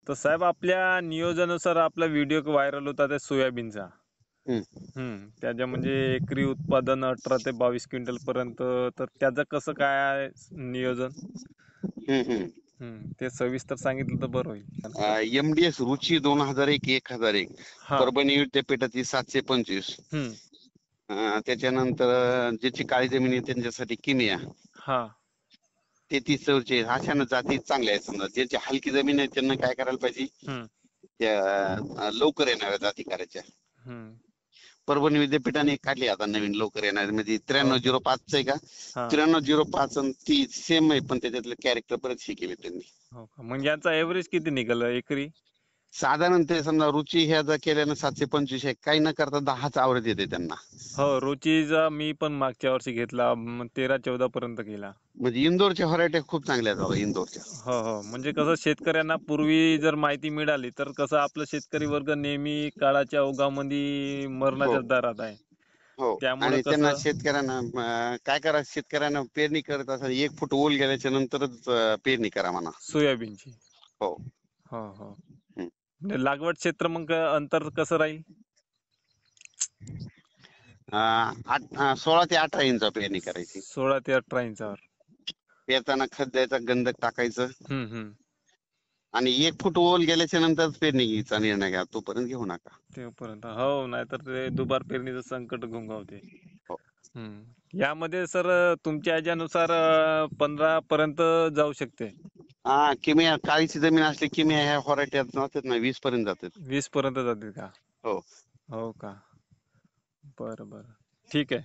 तर साहेब आपल्या नियोजनानुसार आपला व्हिडिओ व्हायरल होता त्या सोयाबीनचा. हम्म. त्याच्या म्हणजे एकरी उत्पादन 18 ते 22 क्विंटल पर्यंत. तर त्याचं कसं काय आहे नियोजन? हम्म. हम्म. ते सविस्तर सांगितलं तर बरं होईल. MDS रुची 2001 1001 हा. परभणी विद्यापीठाची 725. हम्म. त्याच्यानंतर ज्याची काळी जमीन आहे त्यांच्यासाठी किमिया हा. 3344 अशा जाती चांगल्या आहेत. समजा ज्याची हलकी जमीन आहे त्यांना काय करायला पाहिजे, हम्म. त्या लवकर येणाऱ्या जाती करायच्या. हम्म. परभणी विद्यापीठाने काढली आता नवीन लवकर येणारी, म्हणजे हो का? 9305 आहे का, हा. 9305 आणि ती सेम आहे, पण त्याच्यातले कॅरेक्टर परत हे केले त्यांनी. हो का? मग यांचा एव्हरेज किती निघालं एकरी? साधारण ते समजा रुची ह्या जर केल्यानं 725 आहे, काही न करता 10च आवृत्त येते त्यांना. हो, रुचीचा मी पण मागच्या वर्षी घेतला, 13-14 पर्यंत गेला. म्हणजे इंदोरच्या व्हरायटी खूप चांगल्या आहेत बाबा इंदोरच्या. हो हो, म्हणजे कसं शेतकऱ्यांना पूर्वी जर माहिती मिळाली तर कसं आपलं शेतकरी वर्ग नेहमी काळाच्या ओघामध्ये हो मरणाच्या दारात आहे. हो. त्यामुळं आणि त्यांना कसं शेतकऱ्यांना काय करा, शेतकऱ्यांना पेरणी करत असताना 1 फूट ओल गेल्याच्या नंतरच पेरणी करा म्हणा. सोयाबीनची. हो. हो हो. हं. म्हणजे लागवड क्षेत्र मग अंतर कसं राहील? 16 ते 18 इंच पेरणी करायची. 16 ते 18 इंचावर. पेरताना खत द्यायचा, गंधक टाकायचं हम्म. आणि 1 फूट ओल गेल्याच्या नंतर पेरणी घ्यायचा निर्णय घ्या, तोपर्यंत घेऊ नका. तेपर्यंत हो, नाहीतर ते दुबार पेरणीचं संकट घोंगावते. हो. यामध्ये सर तुमच्या ह्याच्यानुसार 15 पर्यंत जाऊ शकते. किमिया काळीची जमीन असली, किमिया ह्या व्हरायटी जातात ना 20 पर्यंत जातात. 20 पर्यंत जाते का? हो. हो का? बरं बरं, ठीक आहे.